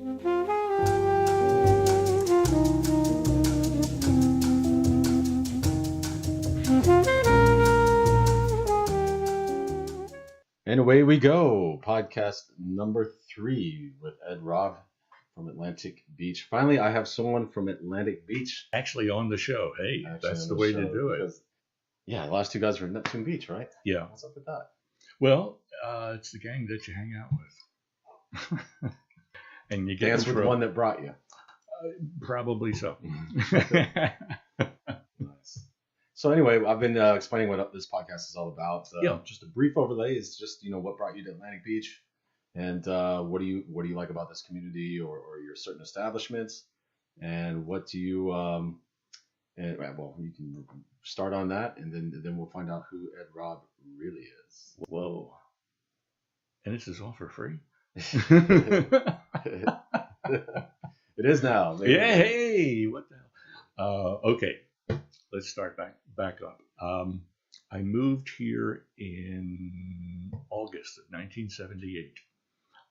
And away we go. Podcast number 3 with Ed Raube from Atlantic Beach. Finally, I have someone from Atlantic Beach. Actually on the show. Hey, that's the way to do it. Yeah, the last 2 guys were Neptune Beach, right? Yeah. What's up with that? Well, it's the gang that you hang out with. And you dance with the one that brought you. Probably so. Nice. So anyway, I've been explaining what this podcast is all about. Just a brief overlay is just what brought you to Atlantic Beach, and what do you like about this community or your certain establishments, and what do you well, you can start on that, and then we'll find out who Ed Raube really is. Whoa. And this is all for free? It is now. Maybe. Yeah, hey, what the hell? Okay, let's start back up. I moved here in August of 1978.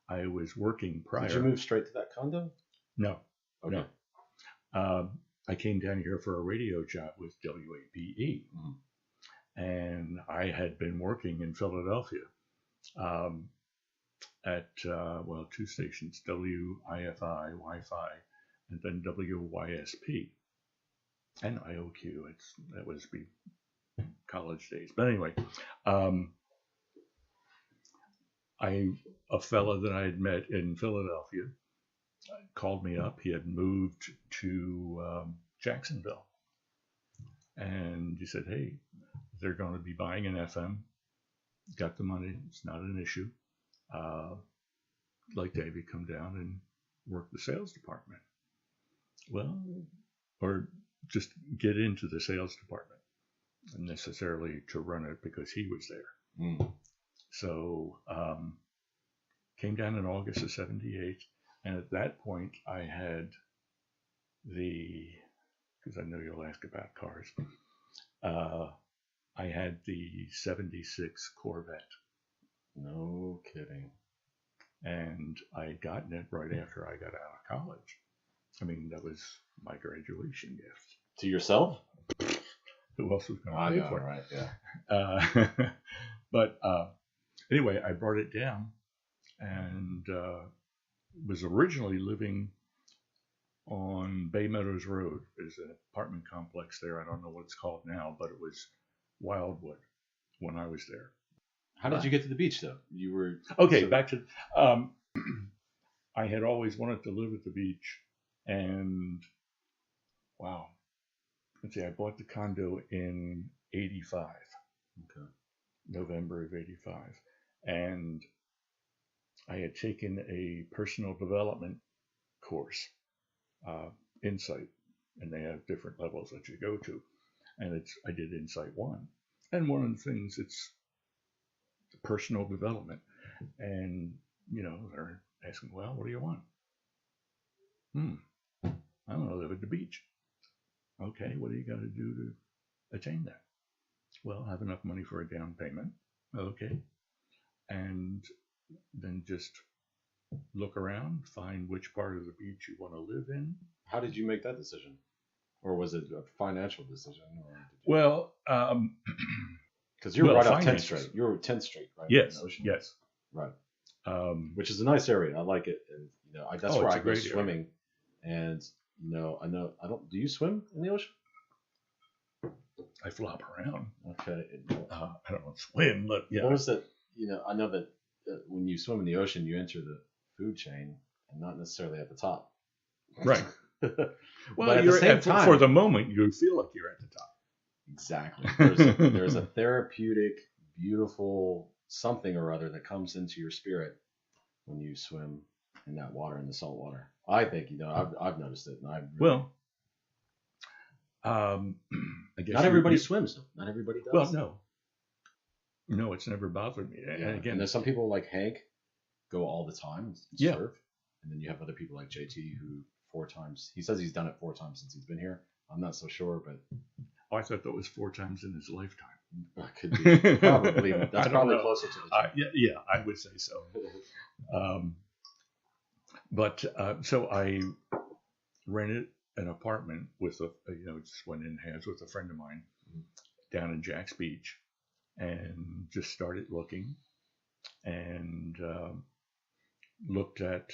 I was working prior. Did you move straight to that condo? No. Okay. No. I came down here for a radio job with WABE. Mm-hmm. And I had been working in Philadelphia at 2 stations, WIFI, Wi-Fi, and then WYSP, and IOQ. That was college days. But anyway, a fellow that I had met in Philadelphia called me up. He had moved to Jacksonville, and he said, "Hey, they're going to be buying an FM. Got the money. It's not an issue. Like to have you come down and work the sales department." Well, or just get into the sales department, not necessarily to run it because he was there. Mm. So came down in August of 78, and at that point I had because I know you'll ask about cars, I had the 76 Corvette. No kidding. And I had gotten it right after I got out of college. I mean, that was my graduation gift. To yourself? Who else was going to pay for it? Right, yeah. But anyway, I brought it down and was originally living on Bay Meadows Road. There's an apartment complex there. I don't know what it's called now, but it was Wildwood when I was there. How did you get to the beach, though? You were... Okay, back to... I had always wanted to live at the beach, and wow. Let's see, I bought the condo in 85. Okay. November of 85. And I had taken a personal development course, Insight, and they have different levels that you go to. And I did Insight 1. And one of the things, it's personal development, and they're asking, well, what do you want? I want to live at the beach. Okay, what do you got to do to attain that? Well, have enough money for a down payment. Okay, and then just look around, find which part of the beach you want to live in. How did you make that decision, or was it a financial decision? Well, because you were right off 10th Street. You were 10th Street, right? Yes. Yes. Right. Which is a nice area. I like it, and that's where I go swimming. Area. And I don't. Do you swim in the ocean? I flop around. Okay. I don't swim, but yeah. What was that? I know that when you swim in the ocean, you enter the food chain, and not necessarily at the top. Right. Well, at the same time, for the moment, you feel like you're at the top. Exactly. There's a therapeutic, beautiful something or other that comes into your spirit when you swim in that water, in the salt water. I think, I've noticed it. And I guess not everybody swims, though. Not everybody does. Well, no, it's never bothered me. Yeah. And again, there's some people like Hank go all the time and surf, and then you have other people like JT who 4 times. He says he's done it 4 times since he's been here. I'm not so sure, but I thought that was 4 times in his lifetime. Could be. Probably. That's probably closer to the yeah, I would say so. But so I rented an apartment with just went in hands with a friend of mine down in Jack's Beach, and just started looking, and looked at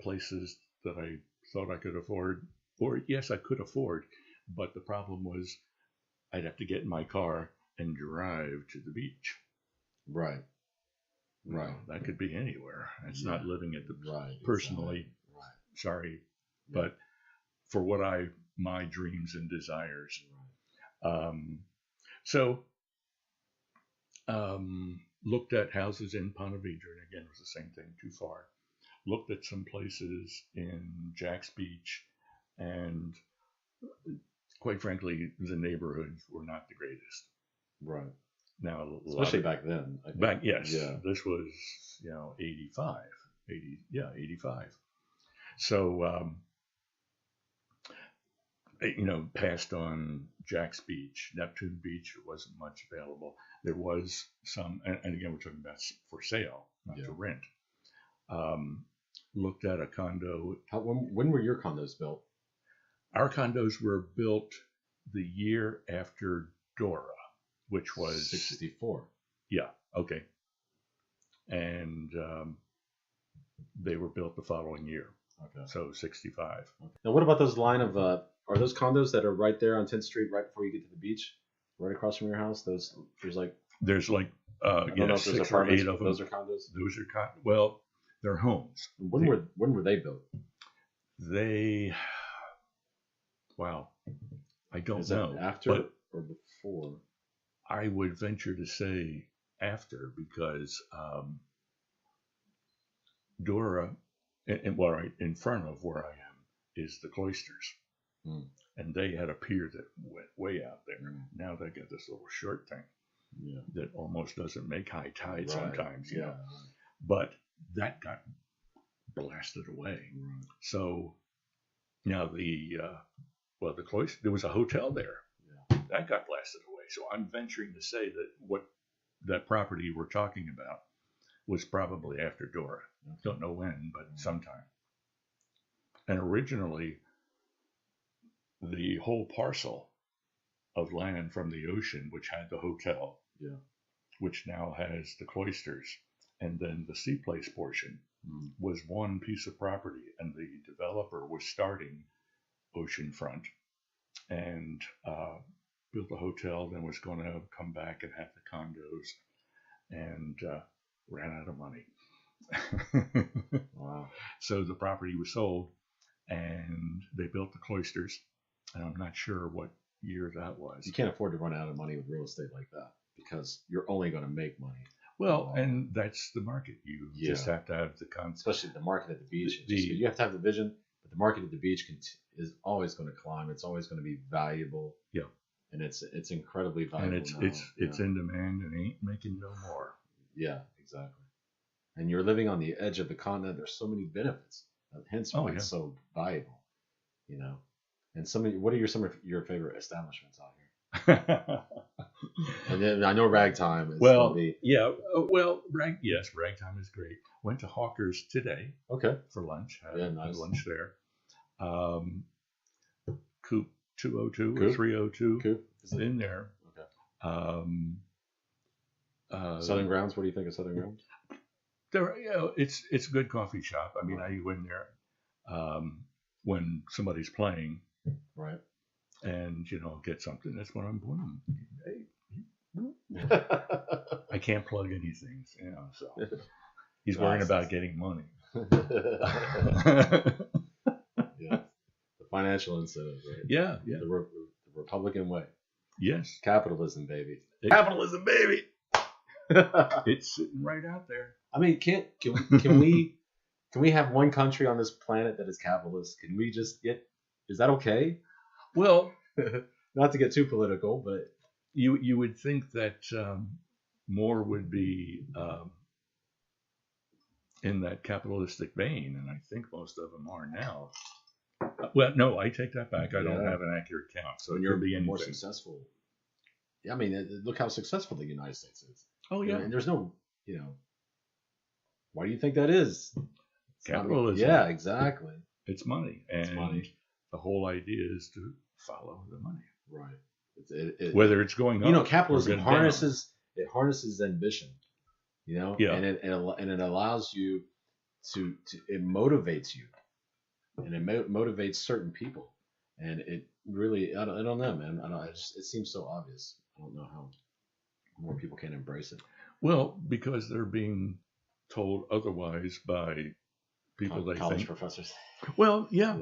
places that I thought I could afford, or yes, I could afford, but the problem was I'd have to get in my car and drive to the beach. Right. Right. That could be anywhere. It's not living at the personally. Exactly. Right. Sorry, but for what my dreams and desires. So looked at houses in Ponte Vedra, and again, it was the same thing, too far. Looked at some places in Jack's Beach, and quite frankly, the neighborhoods were not the greatest. Right. Now, especially back then. Yes. Yeah. This was, 85. 85. So, passed on Jack's Beach, Neptune Beach. There wasn't much available. There was some, and again, we're talking about for sale, not to rent. Looked at a condo. When were your condos built? Our condos were built the year after Dora, which was 64. Yeah. Okay. And they were built the following year. Okay. So 65. Okay. Now, what about those line of are those condos that are right there on 10th Street, right before you get to the beach, right across from your house? There's like I don't know if 6 or 8 of them. Those are condos. Those are well, they're homes. When were they built? I don't Is know. That after or before? I would venture to say after, because Dora, in front of where I am is the Cloisters. And they had a pier that went way out there. Now they got this little short thing that almost doesn't make high tide sometimes, you know. But that got blasted away. So now the Cloister, there was a hotel there. That got blasted away. So I'm venturing to say that that property we're talking about was probably after Dora. Don't know when, but sometime. And originally, the whole parcel of land from the ocean, which had the hotel, which now has the Cloisters, and then the Sea Place portion, was one piece of property, and the developer was starting oceanfront and built a hotel, then was going to come back and have the condos, and ran out of money. Wow. So the property was sold, and they built the Cloisters, and I'm not sure what year that was. You can't afford to run out of money with real estate like that, because you're only going to make money. Well, and that's the market. You just have to have the concept. Especially the market at the beach. You have to have the vision, but the market at the beach is always going to climb. It's always going to be valuable. Yeah. And it's incredibly valuable. And it's in demand and ain't making no more. Yeah, exactly. And you're living on the edge of the continent. There's so many benefits. Hence why it's so valuable. You know. And what are some of your favorite establishments out here? And then I know Ragtime is ragtime is great. Went to Hawker's today. Okay. For lunch. Nice. Had lunch there. Coop 202 or 302. Coop is in there. Okay. Southern Grounds. What do you think of Southern Grounds? It's a good coffee shop. I mean, I go in there when somebody's playing. Right. And get something. That's what I'm doing. I can't plug anything, so he's worrying about getting money. The financial incentives, right? Yeah. The Republican way. Yes. Capitalism, baby. Capitalism, baby. It's sitting right out there. I mean, can we have one country on this planet that is capitalist? Can we just is that okay? Well, not to get too political, but you would think that more would be in that capitalistic vein, and I think most of them are now. Well, no, I take that back. I don't have an accurate count. So you're more successful. Yeah, I mean, look how successful the United States is. Oh yeah, and there's no, why do you think that is? Capitalism. Yeah, exactly. It's money. It's And money. the whole idea is to follow the money. Right. Whether it's going up. Capitalism or harnesses ambition. Yeah. And it allows you it motivates you, and it motivates certain people, and it really I don't know, man. It seems so obvious. I don't know how more people can embrace it. Well, because they're being told otherwise by people they college think. professors. Well, yeah.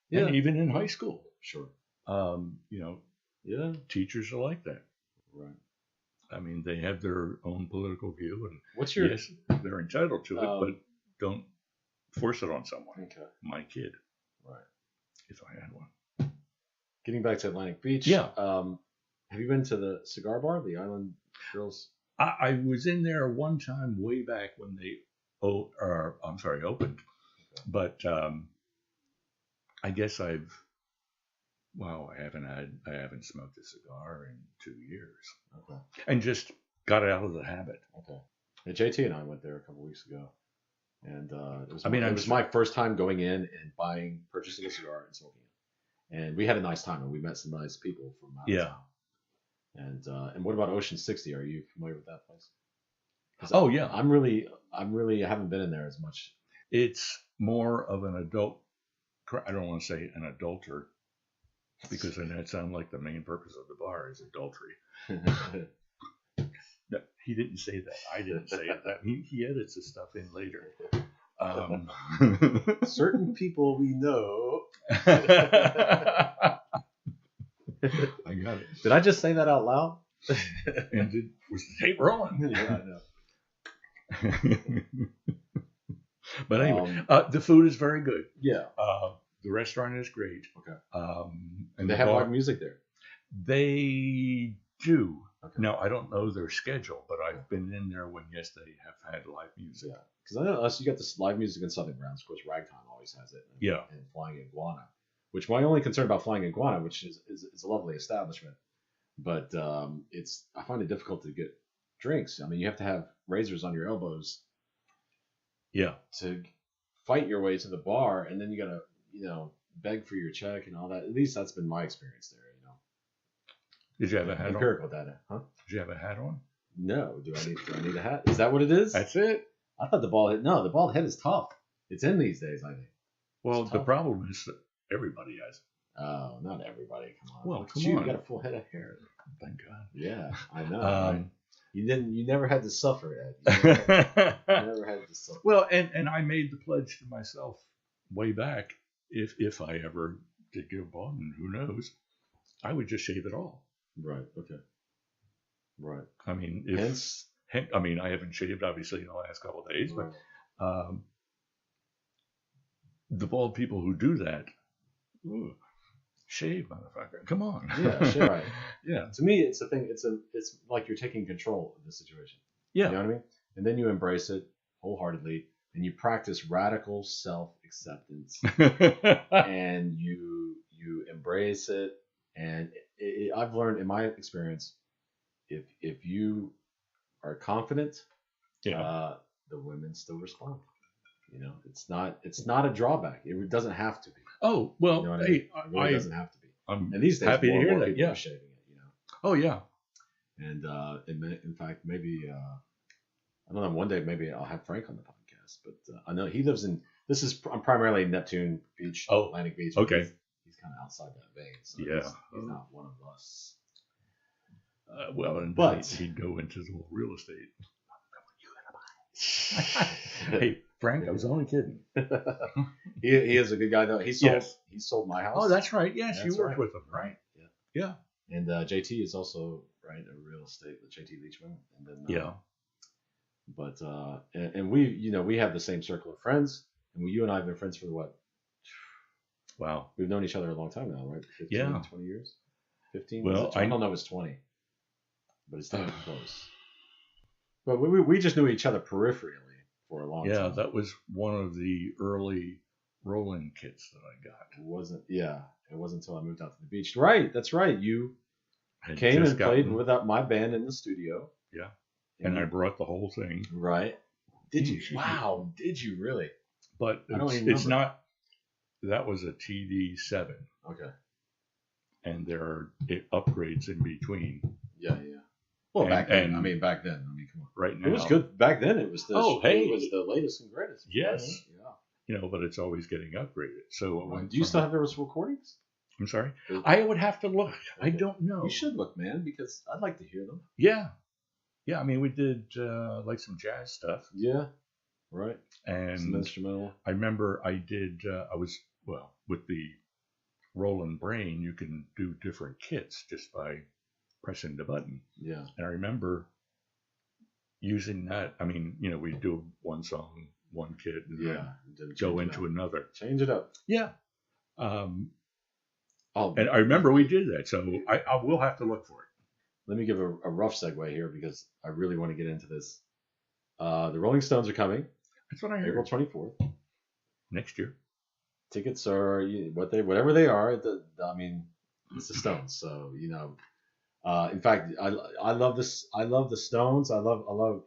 Yeah. And even in high school. Sure. Yeah. Teachers are like that. Right. I mean, they have their own political view, and yes, they're entitled to it, but don't force it on someone. Okay. My kid. Right. If I had one. Getting back to Atlantic Beach. Yeah. Have you been to the cigar bar, the Island Girls? I was in there one time way back when they opened. Okay. But I guess I haven't smoked a cigar in 2 years. Okay. And just got out of the habit. Okay. And JT and I went there a couple weeks ago, and it was my first time going in and purchasing a cigar and smoking it. And we had a nice time, and we met some nice people from out of town. And what about Ocean 60? Are you familiar with that place? Oh yeah. I haven't been in there as much. It's more of an adult. I don't want to say an adulterer, because then that sounds like the main purpose of the bar is adultery. No, he didn't say that. I didn't say it. He edits his stuff in later. Certain people we know. I got it. Did I just say that out loud? And was the tape rolling? Yeah, I know. But anyway, the food is very good. Yeah. The restaurant is great. Okay. And they have live music there. They do. Okay. Now, I don't know their schedule, but I've been in there when, yes, they have had live music. Yeah. Because I know you got this live music in Southern Grounds. Of course, Ragtime always has it. And Flying Iguana. Which my only concern about Flying Iguana, which is a lovely establishment, but I find it difficult to get drinks. I mean, you have to have razors on your elbows. Yeah. To fight your way to the bar, and then you gotta, beg for your check and all that. At least that's been my experience there. Did you have a hat on? Empirical data, huh? Did you have a hat on? No. Do I need a hat? Is that what it is? That's it. I thought the bald head. No, the bald head is tough. It's in these days, I think. Well, the problem is that everybody has it. Oh, not everybody. Come on. Well, come on. You got a full head of hair. Thank God. Yeah, I know. Right? You never had to suffer, Ed. You never had to suffer. Well, and I made the pledge to myself way back, if I ever did get bald, and who knows, I would just shave it all. Right. Okay. Right. I mean, I haven't shaved obviously in the last couple of days, but the bald people who do that, shave, motherfucker! Come on. Yeah. Sure. Right. Yeah. To me, it's a thing. It's like you're taking control of the situation. Yeah. You know what I mean? And then you embrace it wholeheartedly, and you practice radical self-acceptance, and you embrace it. And I've learned in my experience, if you are confident, the women still respond. It's not a drawback. It doesn't have to be. Oh well, you know what hey, I mean? It really doesn't have to be. I'm and these days, happy to hear that. Yeah, shaving it. Oh yeah. And in fact, maybe I don't know. One day maybe I'll have Frank on the podcast. But I know he lives in. I'm primarily Neptune Beach, Atlantic Beach. Okay. He's kind of outside that vein, so yeah, he's not one of us. But he'd go into the whole real estate. Hey, Frank, I was only kidding. He is a good guy though. He sold my house. Oh, that's right. Yes, that's you worked with him, right? Yeah. And JT is also a real estate with JT Leachman, and then But and we have the same circle of friends, and you and I have been friends for what? Wow. We've known each other a long time now, right? 15, 20 years? 15? Well, I don't know if it's 20, but it's not close. But we just knew each other peripherally for a long time. Yeah, that was one of the early rolling kits that I got. It wasn't until I moved out to the beach. Right, that's right. You came and played with my band in the studio. Yeah. And I brought the whole thing. Right. Did you? Wow. Did you really? but I don't even it's remember. not. That was a TD7, Okay. and there are upgrades in between. Yeah. Well, back then. I mean, come on. Right now, It was good back then. It was the hey, it was the latest and greatest. Yes. Right? Yeah. But it's always getting upgraded. So Right. Do you still have those recordings? I'm sorry. I would have to look. Okay. I don't know. You should look, man, because I'd like to hear them. Yeah. I mean, we did like some jazz stuff. Yeah. Right. And some instrumental. I remember I did. I was with the Roland Brain. You can do different kits just by pressing the button. Yeah. And I remember using that. I mean, we do one song, one kit, and then go into another. Change it up. Yeah. And I remember we did that, so I will have to look for it. Let me give a rough segue here because I really want to get into this. The Rolling Stones are coming. That's what I heard. April 24th. Next year. Tickets are whatever they are. I mean, it's the Stones, so in fact, I love this. I love the Stones. I love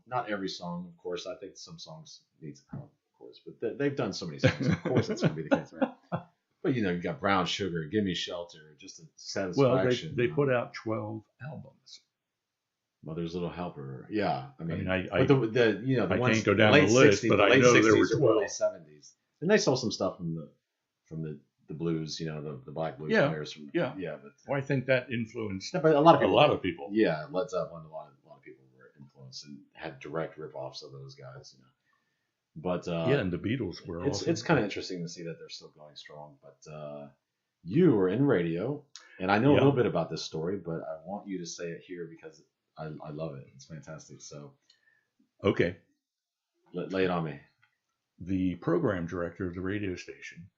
not every song, of course. I think some songs need some help, of course, but they've done so many songs. Of course, that's going to be the case, right? But you got Brown Sugar, Give Me Shelter, just a satisfaction. Well, they put out 12 albums. Mother's Little Helper, yeah. I mean I ones, can't go down the list, 60s, but I know there were 12. Early 70s, and they saw some stuff from the blues, the black blues players. But I think that influenced but a lot of people. Yeah, Led Zeppelin, a lot of people were influenced and had direct rip-offs of those guys, But and the Beatles were. It's kind of interesting to see that they're still going strong. But you were in radio, and I know a little bit about this story, but I want you to say it here because I love it. It's fantastic. So, okay, lay it on me. The program director of the radio station,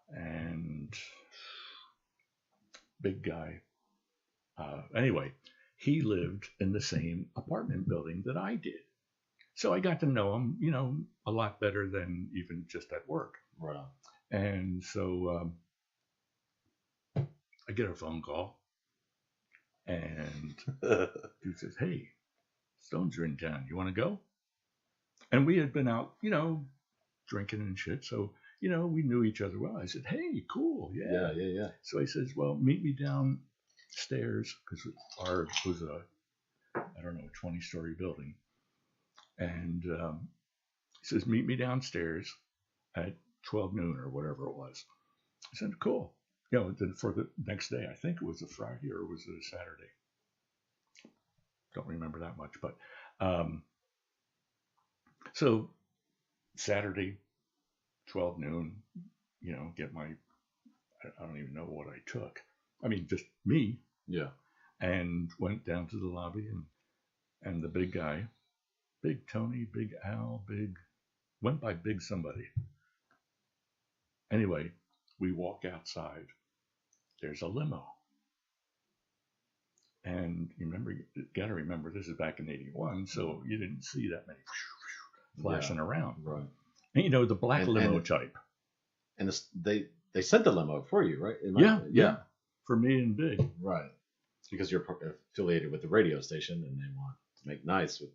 and big guy. Anyway, he lived in the same apartment building that I did. So I got to know him, a lot better than even just at work. Right on. And so I get a phone call, and he says, "Hey, Stones are in town. You want to go?" And we had been out, drinking and shit. So, we knew each other well. I said, "Hey, cool. Yeah. Yeah. So he says, "Well, meet me downstairs," because ours was a 20-story building. And he says, "Meet me downstairs at 12 noon or whatever it was." I said, "Cool." Then for the next day, I think it was a Friday or was it a Saturday? Don't remember that much. But so Saturday, 12 noon, get my, I don't even know what I took. I mean, just me. Yeah. And went down to the lobby and the big guy, Big Tony, Big Al, went by Big somebody. Anyway, we walk outside. There's a limo. And you got to remember, this is back in 81, so you didn't see that many flashing around. Right. And the black limo type. And they sent the limo for you, right? Yeah. For me and Big. Right. It's because you're affiliated with the radio station and they want to make nice with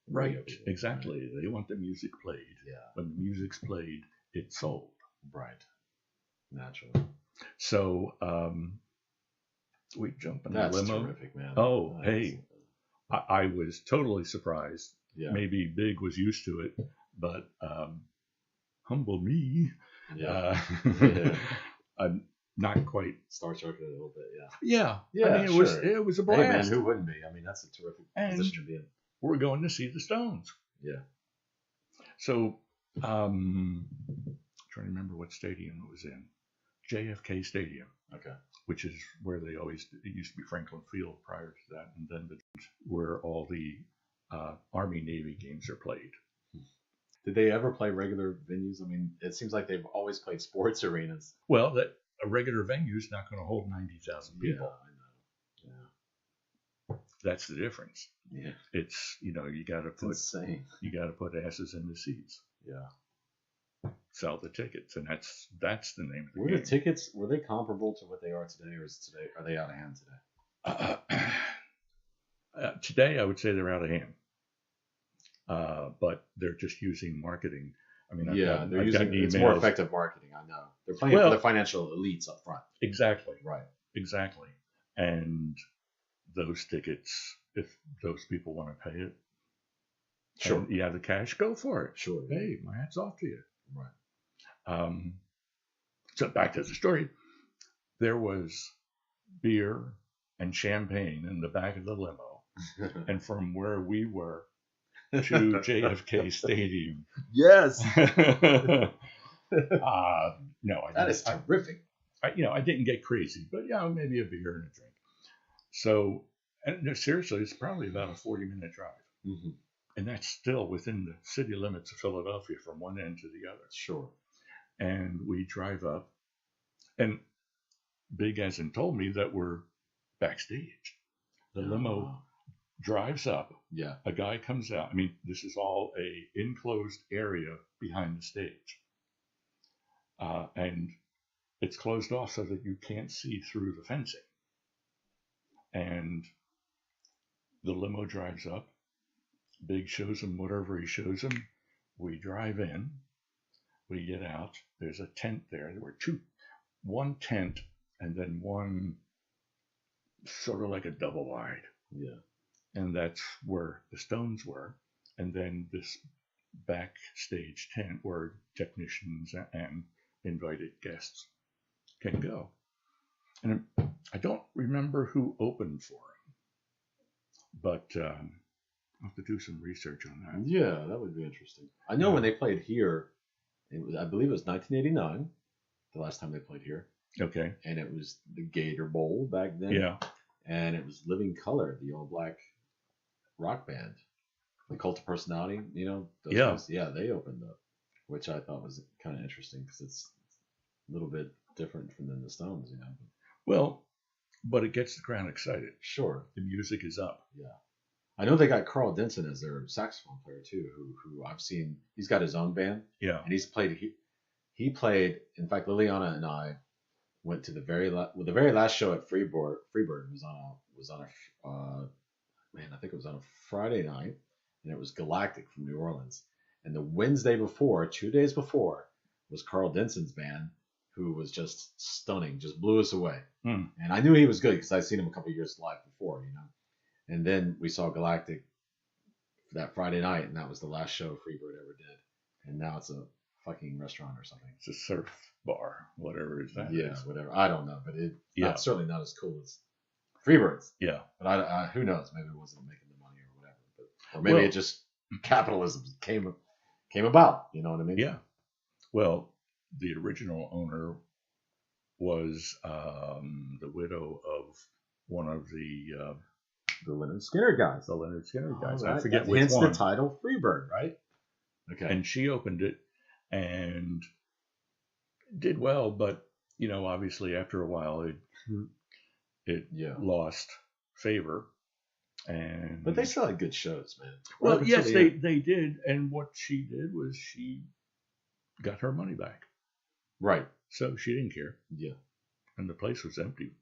right, exactly. Right? They want the music played. Yeah. When the music's played, it's sold. Right. Naturally. So we jump in the limo. That's terrific, man. Oh, hey. I was totally surprised. Yeah. Maybe Big was used to it, but humble me. Yeah. I'm not quite starstruck a little bit. Yeah. Yeah. I mean, it was a blast. Hey, man, who wouldn't be? I mean, that's a terrific position to be in. We're going to see the Stones. Yeah. So, trying to remember what stadium it was in. JFK Stadium. Okay. Which is where it used to be Franklin Field prior to that, and then where all the Army Navy games are played. Did they ever play regular venues? I mean, it seems like they've always played sports arenas. Well, a regular venue is not going to hold 90,000 people. Yeah, I know. Yeah. That's the difference. Yeah. It's, you got to put asses in the seats. Yeah. Sell the tickets, and that's the name of the game. Were the tickets, were they comparable to what they are today, or are they out of hand today? Today, I would say they're out of hand. But they're just using marketing. I mean, I've gotten emails. It's more effective marketing. I know they're playing for the financial elites up front. Exactly. Right. Exactly. And those tickets, if those people want to pay it, sure, and you have the cash, go for it. Sure. Hey, my hat's off to you. Right. So back to the story. There was beer and champagne in the back of the limo, and from where we were to JFK Stadium. Yes. No, that is terrific. I didn't get crazy, but maybe a beer and a drink. So, and seriously, it's probably about a 40-minute drive. Mm-hmm. And that's still within the city limits of Philadelphia from one end to the other. Sure. And we drive up, and Big Essen told me that we're backstage. The limo drives up. Yeah. A guy comes out. I mean, this is all a enclosed area behind the stage. And it's closed off so that you can't see through the fencing. And the limo drives up. Big shows him whatever he shows him. We drive in. We get out. There's a tent there. There were one tent and then one sort of like a double wide. Yeah. And that's where the Stones were. And then this backstage tent where technicians and invited guests can go. And I don't remember who opened for him, but I'll have to do some research on that. Yeah, that would be interesting. I know when they played here, I believe it was 1989, the last time they played here. Okay. And it was the Gator Bowl back then. Yeah. And it was Living Colour, the all black rock band. The Cult of Personality, those guys, they opened up, which I thought was kind of interesting because it's a little bit different from the Stones, Well, but it gets the crowd excited. Sure. The music is up. Yeah. I know they got Carl Denson as their saxophone player too, who I've seen. He's got his own band. Yeah. And he's played. He played. In fact, Liliana and I went to the very last show at Freebird was on a I think it was on a Friday night, and it was Galactic from New Orleans. And the Wednesday before, 2 days before, was Carl Denson's band, who was just stunning, just blew us away. Mm. And I knew he was good because I'd seen him a couple of years live before, And then we saw Galactic that Friday night, and that was the last show Freebird ever did. And now it's a fucking restaurant or something. It's a surf bar, whatever it is. Yeah, whatever. I don't know, but it's certainly not as cool as Freebird's. Yeah. But I who knows? Maybe it wasn't making the money or whatever. Or maybe it just capitalism came about. You know what I mean? Yeah. Well, the original owner was the widow of one of the Leonard Skinner guys. The Leonard Skinner guys. Right. I forget That which hence one. the title Freebird, right? Okay. And she opened it and did well, but obviously after a while it lost favor. But they still had good shows, man. Well, yes, they did. And what she did was she got her money back. Right. So she didn't care. Yeah. And the place was empty.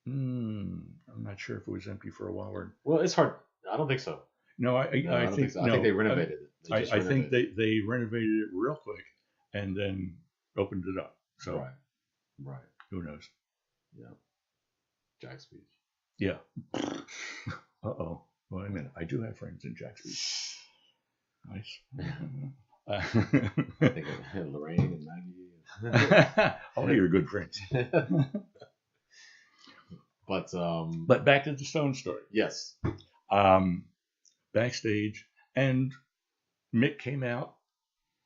I'm not sure if it was empty for a while or. Well, it's hard. I don't think so. No, I think so. I think they renovated it. I think they renovated it real quick and then opened it up. So. Right. Who knows? Yeah. Jack's Beach. Yeah. Uh-oh. Wait a minute. I do have friends in Jack's Beach. Nice. I think of Lorraine and Maggie. All your good friends. But back to the Stone story. Yes. Backstage, and Mick came out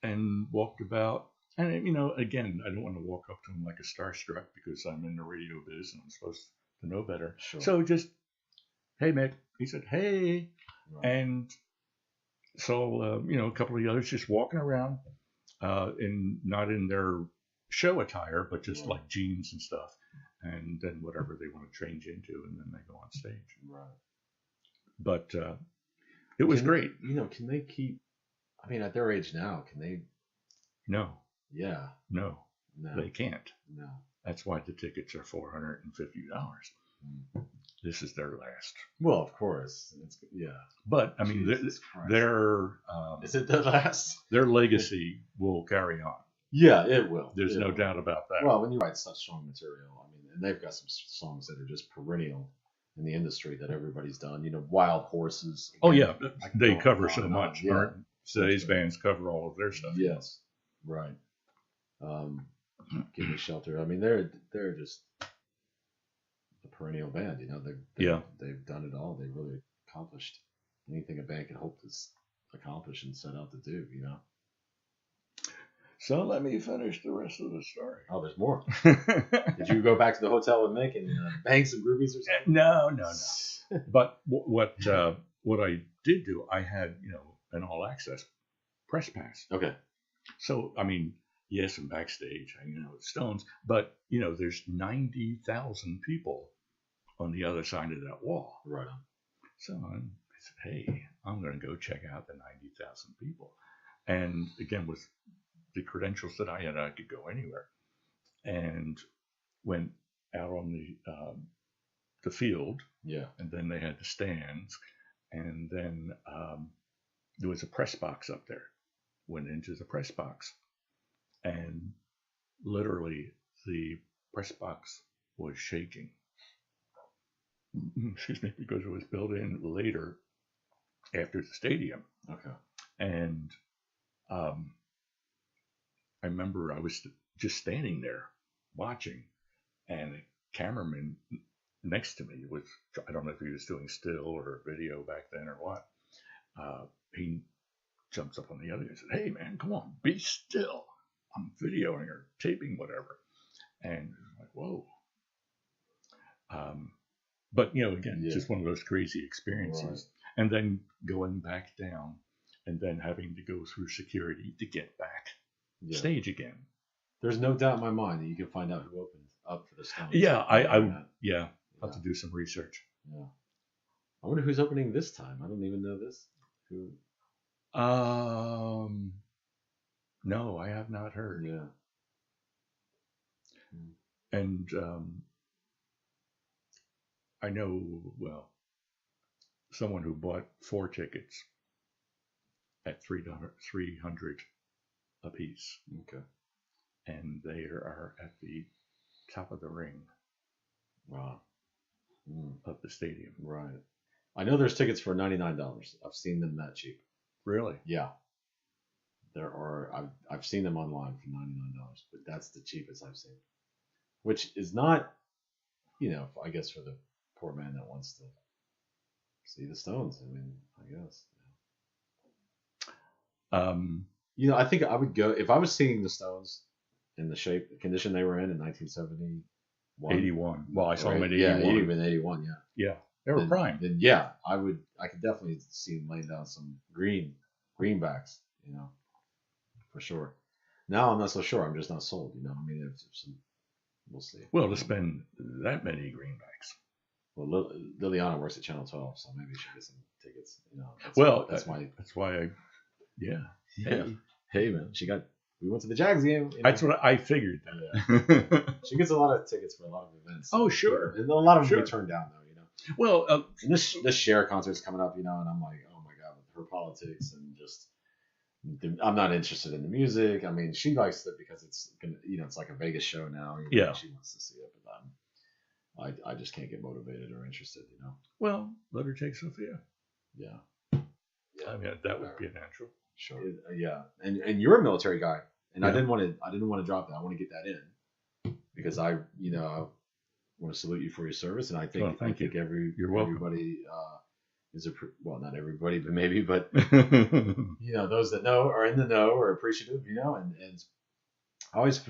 and walked about. And, again, I don't want to walk up to him like a starstruck because I'm in the radio biz and I'm supposed to know better. Sure. So just, hey, Mick. He said, hey. Right. And so, a couple of the others just walking around not in their show attire, but just like jeans and stuff. And then whatever they want to change into, and then they go on stage. Right. But it was great. Can they keep? I mean, at their age now, can they? No. Yeah. No. They can't. No. That's why the tickets are $450. this is their last. Well, of course. But I mean, their is it their last? Their legacy will carry on. Yeah, it will. There's no doubt about that. Well, when you write such strong material, I mean, and they've got some songs that are just perennial in the industry that everybody's done. Wild Horses. Again, oh yeah, they cover so much. Yeah. Today's bands cover all of their stuff. Yes, right. Give Me Shelter. I mean, they're just a perennial band. They've done it all. They really accomplished anything a band can hope to accomplish and set out to do. So let me finish the rest of the story. Oh, there's more. Did you go back to the hotel with Mick and bang some groupies or something? No. But what I did do, I had an all access press pass. Okay. So I mean, yes, I'm backstage hanging out with Stones, but there's 90,000 people on the other side of that wall. Right on. So I said, hey, I'm going to go check out the 90,000 people, and again with the credentials that I had, I could go anywhere, and went out on the field. Yeah. And then they had the stands, and then there was a press box up there. Went into the press box, and literally the press box was shaking. Excuse me, because it was built in later after the stadium. Okay. And I remember I was just standing there watching, and a cameraman next to me was, I don't know if he was doing still or video back then or what. He jumps up on the other and said, hey man, come on, be still. I'm videoing or taping, whatever. And I'm like, whoa. But again, just one of those crazy experiences. Right. And then going back down and then having to go through security to get back stage again. There's no doubt in my mind that you can find out who opened up for the Stones. Yeah, I'll have to do some research. Yeah. I wonder who's opening this time. I don't even know this. Who? No, I have not heard. Yeah. And I know, someone who bought 4 tickets at $300 a piece. Okay. And they are at the top of the ring. Wow. Of the stadium. Right. I know there's tickets for $99. I've seen them that cheap. Really? Yeah. There are. I've seen them online for $99, but that's the cheapest I've seen. Which is not, I guess for the poor man that wants to see the Stones. I mean, I guess. I think I would go if I was seeing the Stones in the condition they were in 1971. 81. Well, I saw them at 81. Yeah, even 81. Yeah. Yeah, they were prime. Then yeah, I could definitely see them laying down some greenbacks. For sure. Now I'm not so sure. I'm just not sold. I mean, we'll see. Well, to spend that many greenbacks. Well, Liliana works at Channel 12, so maybe she gets some tickets. That's why I. Yeah. Hey, man, we went to the Jags game. That's what I figured. That. She gets a lot of tickets for a lot of events. Oh, sure. And a lot of them we turned down, though. Well, this Cher concert's coming up, and I'm like, oh my god, with her politics and just. I'm not interested in the music. I mean, she likes it because it's gonna, it's like a Vegas show now. Yeah. She wants to see it, but I just can't get motivated or interested. Well, let her take Sophia. Yeah. I mean, that would be a natural. Sure. Yeah. And you're a military guy, and I didn't want to drop that. I want to get that in because I want to salute you for your service, and I think everybody. Not everybody, but maybe, but those that know are in the know are appreciative, and I always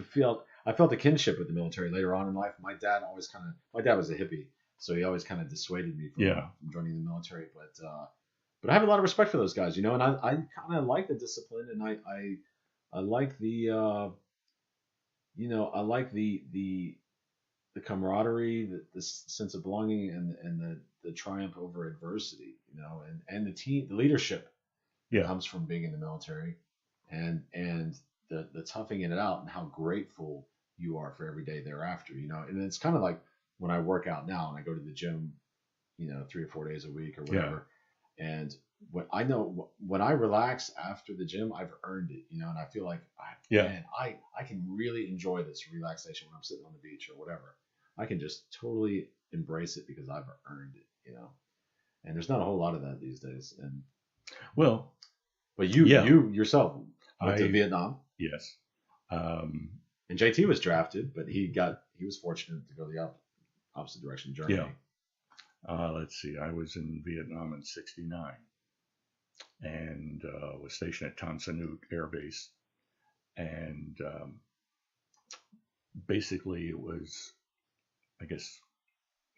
I felt a kinship with the military later on in life. My dad was a hippie, so he always kind of dissuaded me from joining the military, but I have a lot of respect for those guys, and I kind of like the discipline, and I like the I like the camaraderie, the sense of belonging, and the triumph over adversity, and the leadership that comes from being in the military, and the toughing it out, and how grateful you are for every day thereafter, and it's kind of like when I work out now and I go to the gym, 3 or 4 days a week or whatever. And when I relax after the gym, I've earned it, and I feel like, man, I can really enjoy this relaxation when I'm sitting on the beach or whatever. I can just totally embrace it because I've earned it, and there's not a whole lot of that these days. And but you yourself went to Vietnam. Yes. And JT was drafted, but he was fortunate to go the opposite direction, Germany. Yeah. Let's see. I was in Vietnam in '69 and was stationed at Tan Son Nhut Air Base. And basically it was, I guess,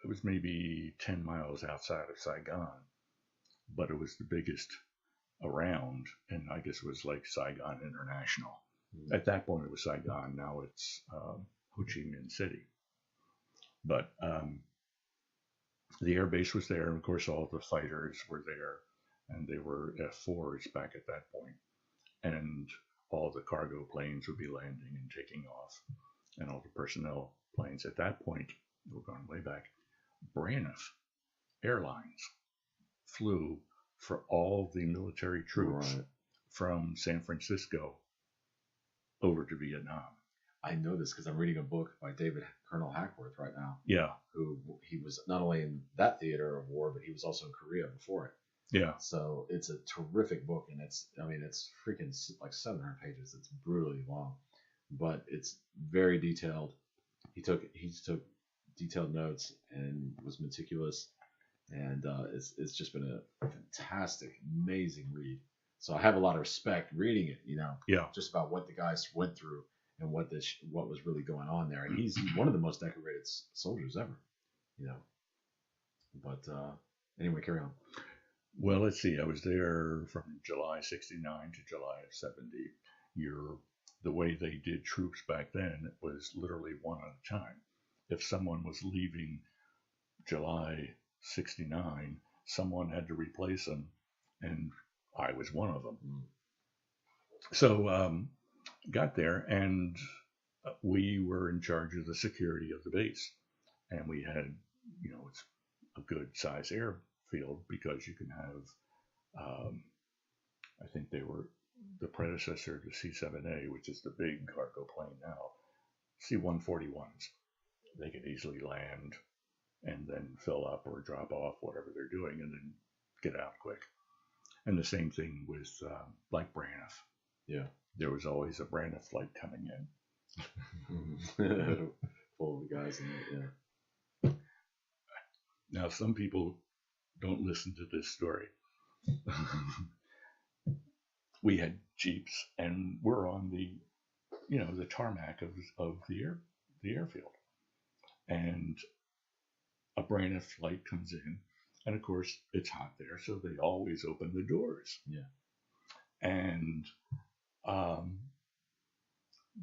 it was maybe 10 miles outside of Saigon, but it was the biggest around, and I guess it was like Saigon International. At that point, it was Saigon. Now it's Ho Chi Minh City. But the air base was there, and of course, all the fighters were there, and they were F-4s back at that point. And all the cargo planes would be landing and taking off, and all the personnel planes. At that point, we're going way back, Braniff Airlines flew for all the military troops from San Francisco over to Vietnam. I know this because I'm reading a book by Colonel Hackworth right now. Yeah. Who he was not only in that theater of war, but he was also in Korea before it. Yeah. So it's a terrific book, and it's freaking like 700 pages. It's brutally long, but it's very detailed. He took detailed notes and was meticulous, and it's just been a fantastic, amazing read. So I have a lot of respect reading it, just about what the guys went through and what was really going on there. And he's one of the most decorated soldiers ever, But anyway, carry on. Well, let's see. I was there from July '69 to July of '70. The way they did troops back then was literally one at a time. If someone was leaving July '69, someone had to replace them, and I was one of them. So got there, and we were in charge of the security of the base, and we had, it's a good size airfield because you can have, I think they were the predecessor to C-7A, which is the big cargo plane now, C-141s. They could easily land and then fill up or drop off, whatever they're doing, and then get out quick. And the same thing with like Braniff. Yeah. There was always a Braniff flight coming in. Full of guys in it, yeah. Now, some people don't listen to this story. We had Jeeps, and we're on the tarmac of the airfield. And a Braniff flight comes in, and of course it's hot there, so they always open the doors. Yeah. And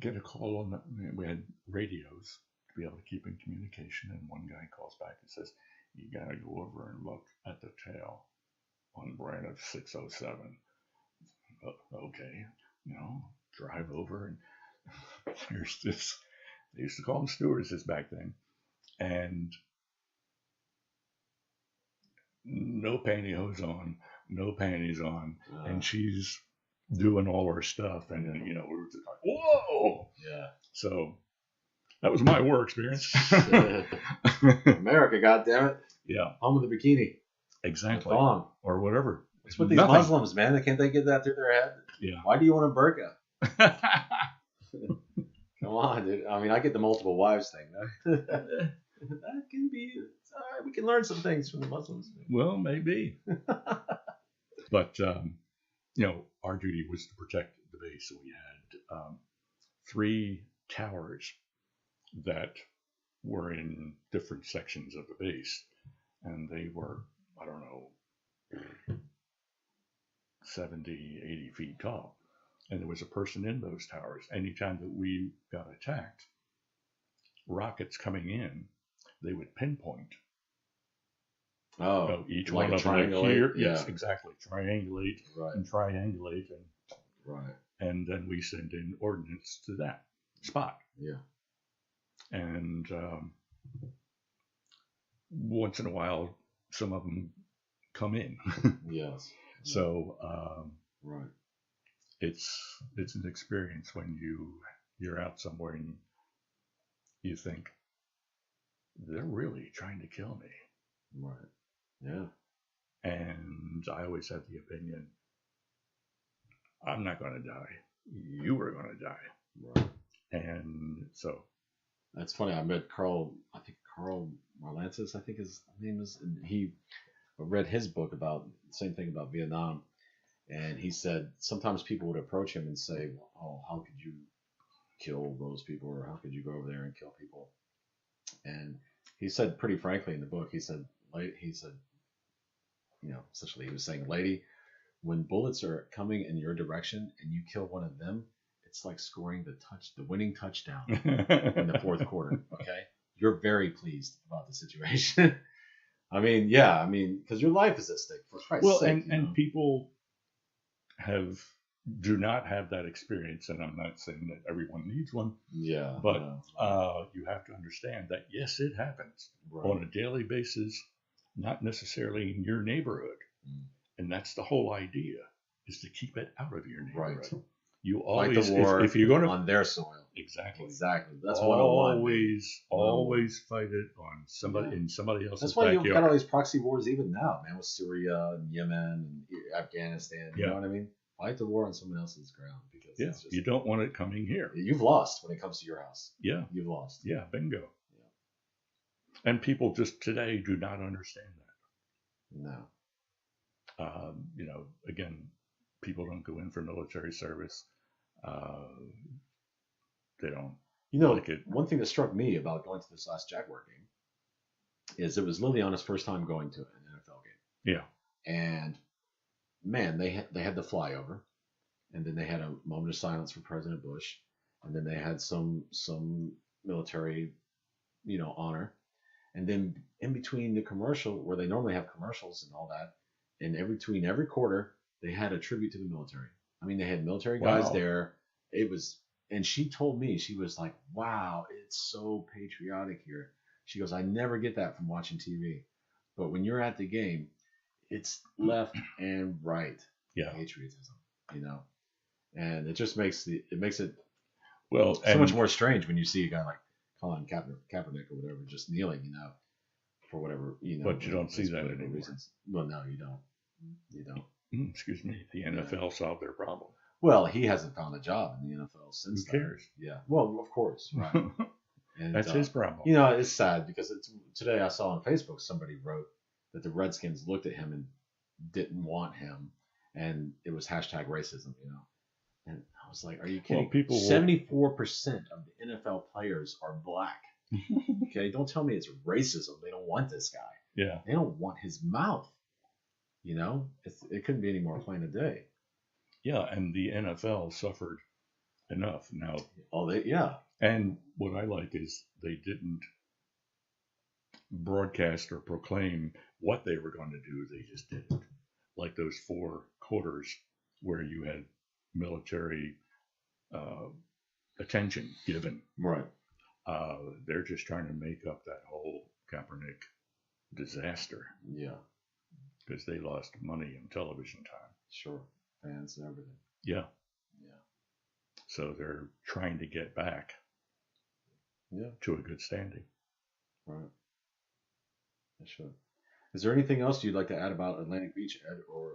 get a call on we had radios to be able to keep in communication, and one guy calls back and says, "You gotta go over and look at the tail on Braniff 607. Okay, drive over, and there's this. They used to call them stewardesses back then, and no pantyhose on, no panties on, and she's doing all her stuff, and then we were just like, whoa, yeah. So that was my war experience. America, goddammit. Yeah, home of the bikini, exactly, the thong, or whatever. It's with these Muslims, man. Can't they get that through their head? Yeah. Why do you want a burqa? Come on, dude. I mean, I get the multiple wives thing. That can be. It's all right. We can learn some things from the Muslims. Well, maybe. But our duty was to protect the base. So we had 3 towers that were in different sections of the base, and they were, I don't know, 70, 80 feet tall. And there was a person in those towers. Anytime that we got attacked, rockets coming in, they would pinpoint. Each like one of them here. Yeah. Yes, exactly. Triangulate and triangulate. And then we send in ordnance to that spot. Yeah. And once in a while, some of them come in. Yes. So Right. it's an experience when you're out somewhere and you think they're really trying to kill me. Right. Yeah. And I always had the opinion, I'm not going to die. You are going to die. Right. And so that's funny. I met Carl Marlantes, I think his name is, and he read his book about the same thing about Vietnam. And he said sometimes people would approach him and say, "Oh, how could you kill those people, or how could you go over there and kill people?" And he said pretty frankly in the book, he said, essentially he was saying, "Lady, when bullets are coming in your direction and you kill one of them, it's like scoring the winning touchdown in the fourth quarter. Okay, you're very pleased about the situation." I mean, yeah, because your life is at stake, for Christ's sake. And people do not have that experience, and I'm not saying that everyone needs one. Yeah. But you have to understand that yes, it happens on a daily basis, not necessarily in your neighborhood, and that's the whole idea, is to keep it out of your neighborhood. Right. You always fight the war if you're going to on their soil. Exactly. That's always fight it on somebody in somebody else's That's why backyard. you've got all these proxy wars even now, man, with Syria and Yemen and Afghanistan. You know what I mean? Fight the war on someone else's ground, because you don't want it coming here. You've lost when it comes to your house. Yeah, you've lost. Yeah, bingo. Yeah. And people just today do not understand that. No. Again, people don't go in for military service. They don't. Like it. One thing that struck me about going to this last Jaguar game is it was Liliana's first time going to an NFL game. Yeah. And man, they had the flyover, and then they had a moment of silence for President Bush, and then they had some military, honor, and then in between the commercial, where they normally have commercials and all that, and between every quarter they had a tribute to the military. I mean, they had military guys there. It was, and she told me, she was like, "Wow, it's so patriotic here." She goes, "I never get that from watching TV, but when you're at the game, it's left and right patriotism, and it just makes it so much more strange when you see a guy like Colin Kaepernick or whatever just kneeling, for whatever, But you don't see that anymore. Reasons. Well, no, you don't. You don't. Excuse me. The NFL solved their problem. Well, he hasn't found a job in the NFL since. Who cares? Yeah. Well, of course, right. And, that's his problem. It's sad because today I saw on Facebook somebody wrote that the Redskins looked at him and didn't want him, and it was #racism. And I was like, "Are you kidding?" 74% of the NFL players are black. Okay, don't tell me it's racism. They don't want this guy. Yeah. They don't want his mouth. It couldn't be any more plain of day. Yeah, and the NFL suffered enough now. And what I like is they didn't broadcast or proclaim what they were going to do. They just didn't. Like those 4 quarters where you had military attention given. Right. They're just trying to make up that whole Kaepernick disaster. Yeah. Because they lost money in television time. Sure. Fans and everything. Yeah. Yeah. So they're trying to get back to a good standing. Right. I should. Is there anything else you'd like to add about Atlantic Beach, Ed, or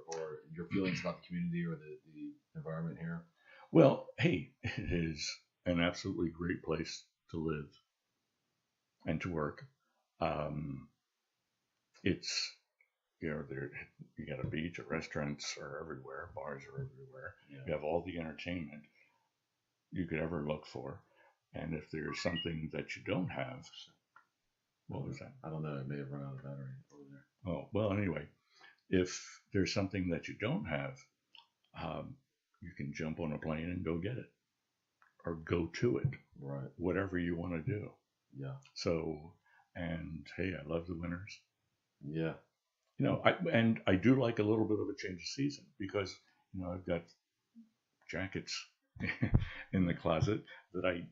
your feelings about the community or the environment here? Well, hey, it is an absolutely great place to live and to work. It's, there you got a beach, restaurants are everywhere, bars are everywhere. Yeah. You have all the entertainment you could ever look for. And if there's something that you don't have, what was that? I don't know. It may have run out of battery over there. Oh, well, anyway, if there's something that you don't have, you can jump on a plane and go get it or go to it. Right. Whatever you want to do. Yeah. So, and hey, I love the winters. Yeah. I do like a little bit of a change of season because, I've got jackets in the closet that I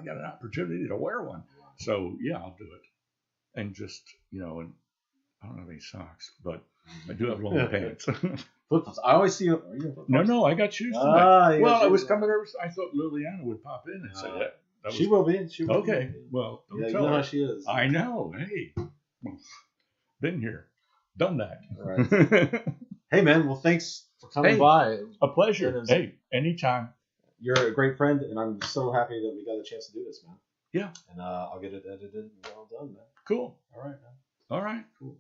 got an opportunity to wear one. So yeah, I'll do it. and just, and I don't have any socks, but I do have long pants. Flip-flops. I always see you. Are you No, I got shoes tonight. I was coming over. I thought Liliana would pop in and say that. She will be. She will okay. Be. Well, don't yeah, tell you know her. how she is. I know. Hey, been here, done that. Right. Hey, man. Well, thanks for coming by. A pleasure. Hey, anytime. You're a great friend, and I'm so happy that we got a chance to do this, man. Yeah. And I'll get it edited and all done, man. Cool. All right, man. All right. Cool.